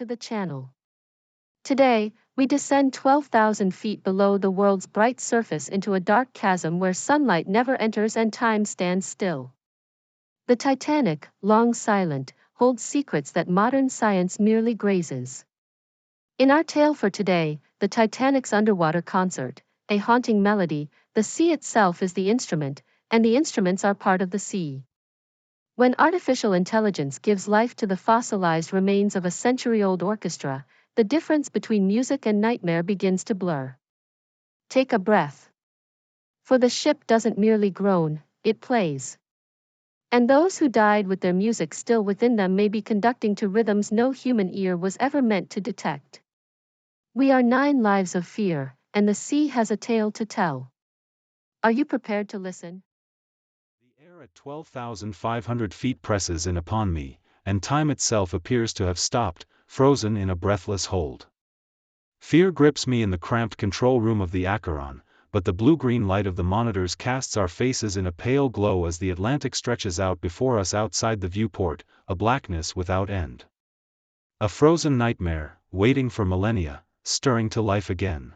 to the channel. Today, we descend 12,000 feet below the world's bright surface into a dark chasm where sunlight never enters and time stands still. The Titanic, long silent, holds secrets that modern science merely grazes. In our tale for today, the Titanic's underwater concert, a haunting melody, the sea itself is the instrument, and the instruments are part of the sea. When artificial intelligence gives life to the fossilized remains of a century-old orchestra, the difference between music and nightmare begins to blur. Take a breath. For the ship doesn't merely groan, it plays. And those who died with their music still within them may be conducting to rhythms no human ear was ever meant to detect. We are 9 lives of fear, and the sea has a tale to tell. Are you prepared to listen? The air at 12,500 feet presses in upon me, and time itself appears to have stopped, frozen in a breathless hold. Fear grips me in the cramped control room of the Acheron, but the blue-green light of the monitors casts our faces in a pale glow as the Atlantic stretches out before us outside the viewport, a blackness without end. A frozen nightmare, waiting for millennia, stirring to life again.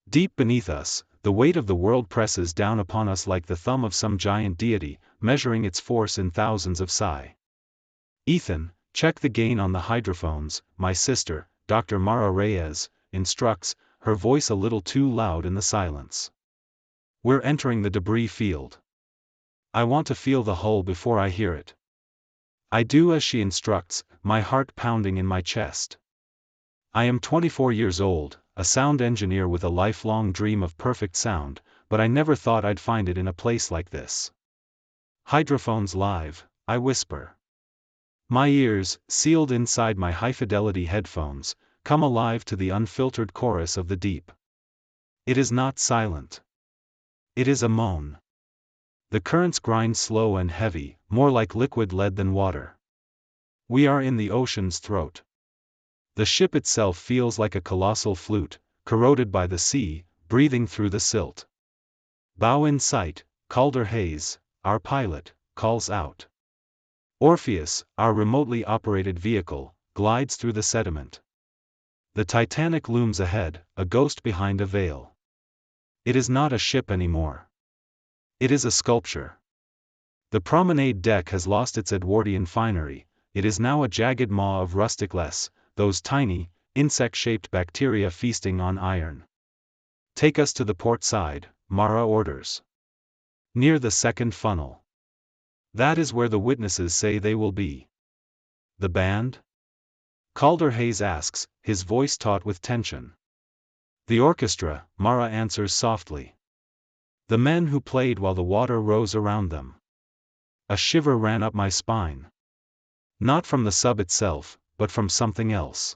Deep beneath us, the weight of the world presses down upon us like the thumb of some giant deity, measuring its force in thousands of psi. Ethan, check the gain on the hydrophones, my sister, Dr. Mara Reyes, instructs, her voice a little too loud in the silence. We're entering the debris field. I want to feel the hull before I hear it. I do as she instructs, my heart pounding in my chest. I am 24 years old, a sound engineer with a lifelong dream of perfect sound, but I never thought I'd find it in a place like this. Hydrophones live, I whisper. My ears, sealed inside my high-fidelity headphones, come alive to the unfiltered chorus of the deep. It is not silent. It is a moan. The currents grind slow and heavy, more like liquid lead than water. We are in the ocean's throat. The ship itself feels like a colossal flute, corroded by the sea, breathing through the silt. Bow in sight, Calder Hayes, our pilot, calls out. Orpheus, our remotely operated vehicle, glides through the sediment. The Titanic looms ahead, a ghost behind a veil. It is not a ship anymore. It is a sculpture. The promenade deck has lost its Edwardian finery, it is now a jagged maw of rustic less, those tiny, insect-shaped bacteria feasting on iron. Take us to the port side, Mara orders. Near the second funnel. That is where the witnesses say they will be. The band? Calder Hayes asks, his voice taut with tension. The orchestra, Mara answers softly. The men who played while the water rose around them. A shiver ran up my spine. Not from the sub itself, but from something else.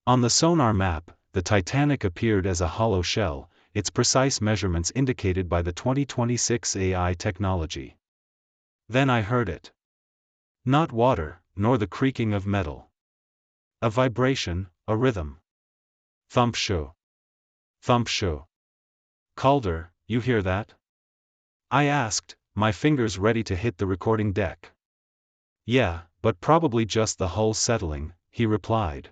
On the sonar map, the Titanic appeared as a hollow shell, its precise measurements indicated by the 2026 AI technology. Then I heard it. Not water, nor the creaking of metal. A vibration, a rhythm. Thump-shoo. Thump-shoo. Calder, you hear that? I asked, my fingers ready to hit the recording deck. Yeah, but probably just the hull settling, he replied.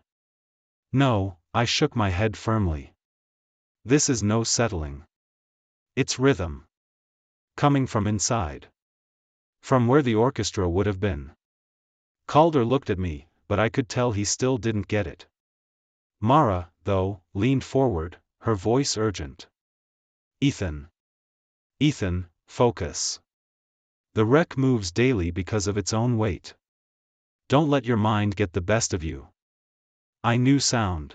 No, I shook my head firmly. This is no settling. It's rhythm. Coming from inside. From where the orchestra would have been. Calder looked at me, but I could tell he still didn't get it. Mara, though, leaned forward, her voice urgent. Ethan. Ethan, focus. The wreck moves daily because of its own weight. Don't let your mind get the best of you. I knew sound.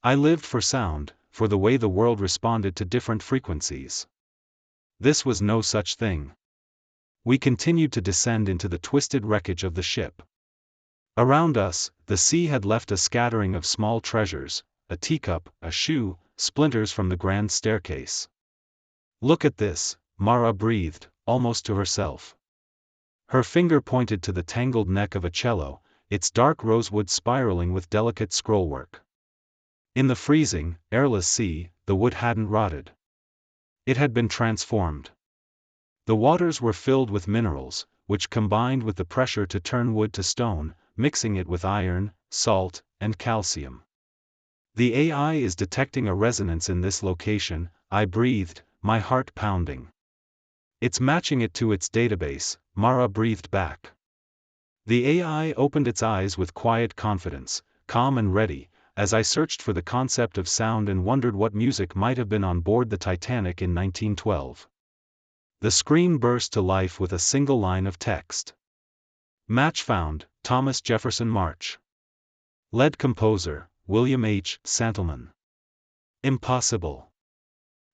I lived for sound, for the way the world responded to different frequencies. This was no such thing. We continued to descend into the twisted wreckage of the ship. Around us, the sea had left a scattering of small treasures, a teacup, a shoe, splinters from the grand staircase. Look at this, Mara breathed, almost to herself. Her finger pointed to the tangled neck of a cello, its dark rosewood spiraling with delicate scrollwork. In the freezing, airless sea, the wood hadn't rotted. It had been transformed. The waters were filled with minerals, which combined with the pressure to turn wood to stone, mixing it with iron, salt, and calcium. The AI is detecting a resonance in this location, I breathed, my heart pounding. It's matching it to its database, Mara breathed back. The AI opened its eyes with quiet confidence, calm and ready, as I searched for the concept of sound and wondered what music might have been on board the Titanic in 1912. The screen burst to life with a single line of text. Match found, Thomas Jefferson March. Lead composer, William H. Santilman. Impossible.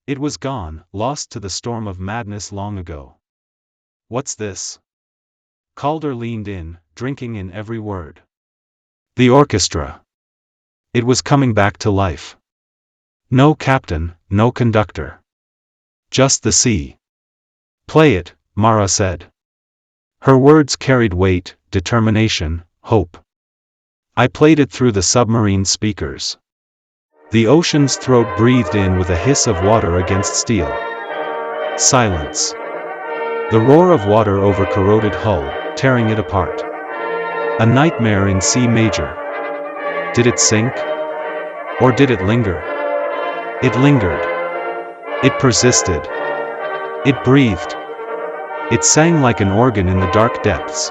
It was gone, lost to the storm of madness long ago. What's this? Calder leaned in, drinking in every word. The orchestra. It was coming back to life. No captain, no conductor. Just the sea. Play it, Mara said. Her words carried weight, determination, hope. I played it through the submarine speakers. The ocean's throat breathed in with a hiss of water against steel. Silence. The roar of water over corroded hull, tearing it apart. A nightmare in C major. Did it sink? Or did it linger? It lingered. It persisted. It breathed. It sang like an organ in the dark depths.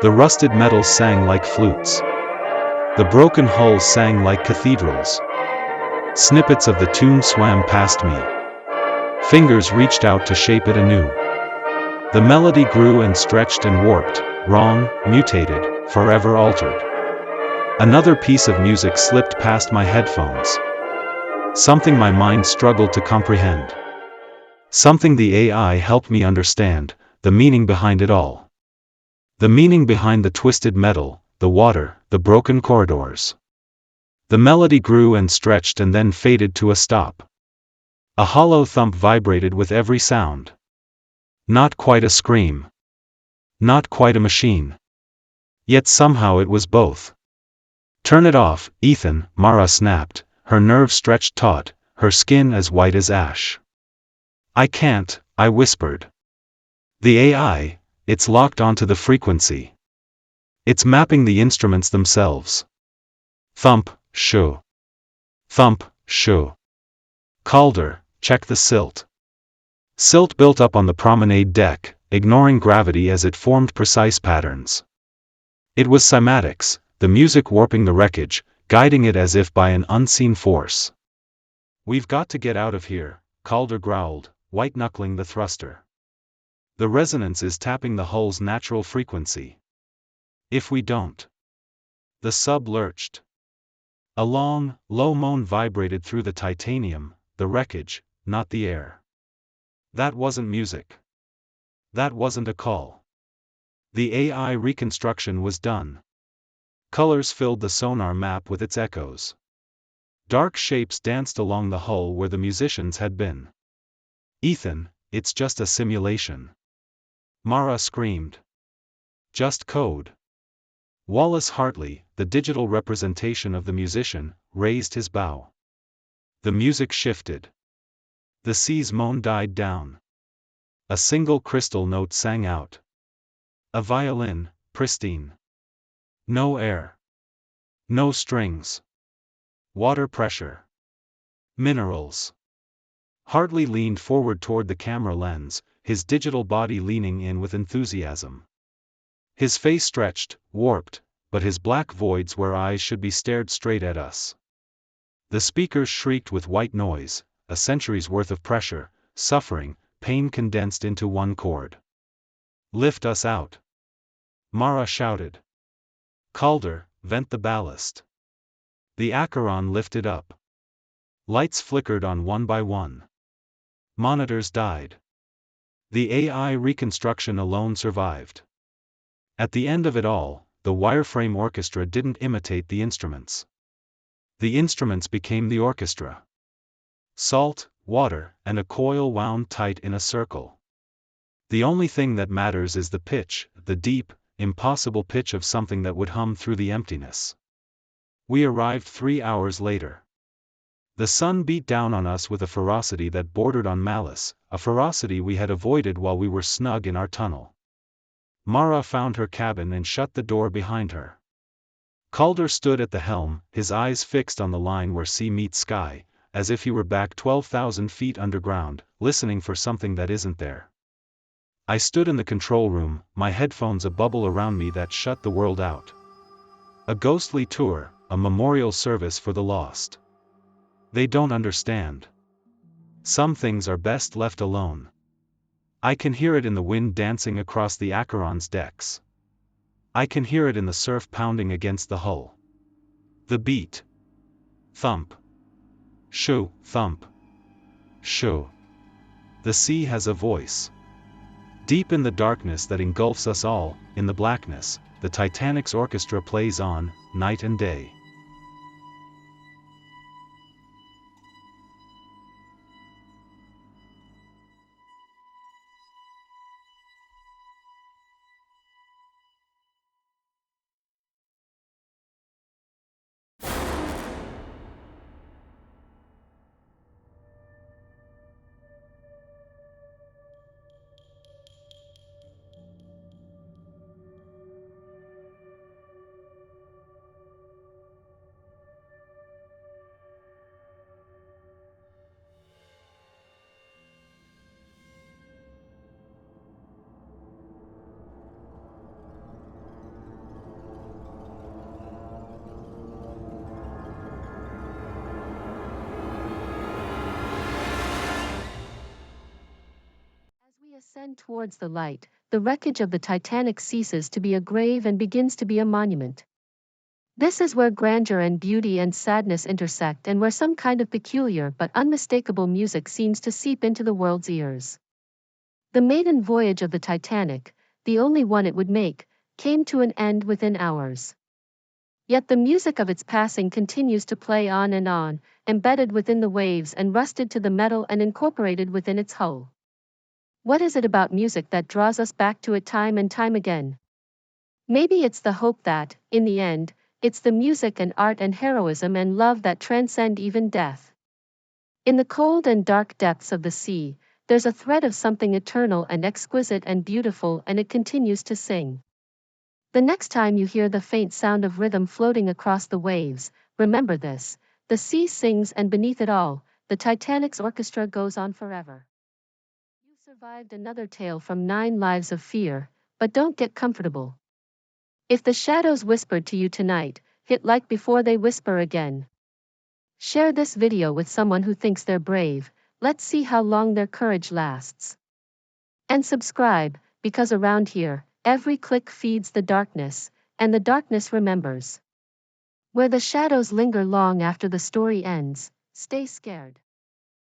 The rusted metals sang like flutes. The broken hulls sang like cathedrals. Snippets of the tune swam past me. Fingers reached out to shape it anew. The melody grew and stretched and warped, wrong, mutated, forever altered. Another piece of music slipped past my headphones. Something my mind struggled to comprehend. Something the AI helped me understand, the meaning behind it all. The meaning behind the twisted metal, the water, the broken corridors. The melody grew and stretched and then faded to a stop. A hollow thump vibrated with every sound. Not quite a scream. Not quite a machine. Yet somehow it was both. Turn it off, Ethan, Mara snapped, her nerves stretched taut, her skin as white as ash. I can't, I whispered. The AI, it's locked onto the frequency. It's mapping the instruments themselves. Thump, shoo. Thump, shoo. Calder, check the silt. Silt built up on the promenade deck, ignoring gravity as it formed precise patterns. It was cymatics, the music warping the wreckage, guiding it as if by an unseen force. We've got to get out of here, Calder growled, white-knuckling the thruster. The resonance is tapping the hull's natural frequency. If we don't. The sub lurched. A long, low moan vibrated through the titanium, the wreckage, not the air. That wasn't music. That wasn't a call. The AI reconstruction was done. Colors filled the sonar map with its echoes. Dark shapes danced along the hull where the musicians had been. Ethan, it's just a simulation. Mara screamed. Just code. Wallace Hartley, the digital representation of the musician, raised his bow. The music shifted. The sea's moan died down. A single crystal note sang out. A violin, pristine. No air. No strings. Water pressure. Minerals. Hartley leaned forward toward the camera lens, his digital body leaning in with enthusiasm. His face stretched, warped, but his black voids where eyes should be stared straight at us. The speakers shrieked with white noise, a century's worth of pressure, suffering, pain condensed into one chord. Lift us out. Mara shouted. Calder, vent the ballast. The Acheron lifted up. Lights flickered on one by one. Monitors died. The AI reconstruction alone survived. At the end of it all, the wireframe orchestra didn't imitate the instruments. The instruments became the orchestra. Salt, water, and a coil wound tight in a circle. The only thing that matters is the pitch, the deep, impossible pitch of something that would hum through the emptiness. We arrived 3 hours later. The sun beat down on us with a ferocity that bordered on malice, a ferocity we had avoided while we were snug in our tunnel. Mara found her cabin and shut the door behind her. Calder stood at the helm, his eyes fixed on the line where sea meets sky, as if he were back 12,000 feet underground, listening for something that isn't there. I stood in the control room, my headphones a bubble around me that shut the world out. A ghostly tour, a memorial service for the lost. They don't understand. Some things are best left alone. I can hear it in the wind dancing across the Acheron's decks. I can hear it in the surf pounding against the hull. The beat. Thump. Shoo, thump. Shoo. The sea has a voice. Deep in the darkness that engulfs us all, in the blackness, the Titanic's orchestra plays on, night and day. As we ascend towards the light, the wreckage of the Titanic ceases to be a grave and begins to be a monument. This is where grandeur and beauty and sadness intersect and where some kind of peculiar but unmistakable music seems to seep into the world's ears. The maiden voyage of the Titanic, the only one it would make, came to an end within hours. Yet the music of its passing continues to play on, embedded within the waves and rusted to the metal and incorporated within its hull. What is it about music that draws us back to it time and time again? Maybe it's the hope that, in the end, it's the music and art and heroism and love that transcend even death. In the cold and dark depths of the sea, there's a thread of something eternal and exquisite and beautiful, and it continues to sing. The next time you hear the faint sound of rhythm floating across the waves, remember this: the sea sings, and beneath it all, the Titanic's orchestra goes on forever. You survived another tale from 9 Lives of Fear, but don't get comfortable. If the shadows whispered to you tonight, hit like before they whisper again. Share this video with someone who thinks they're brave. Let's see how long their courage lasts. And subscribe, because around here, every click feeds the darkness, and the darkness remembers. Where the shadows linger long after the story ends, stay scared.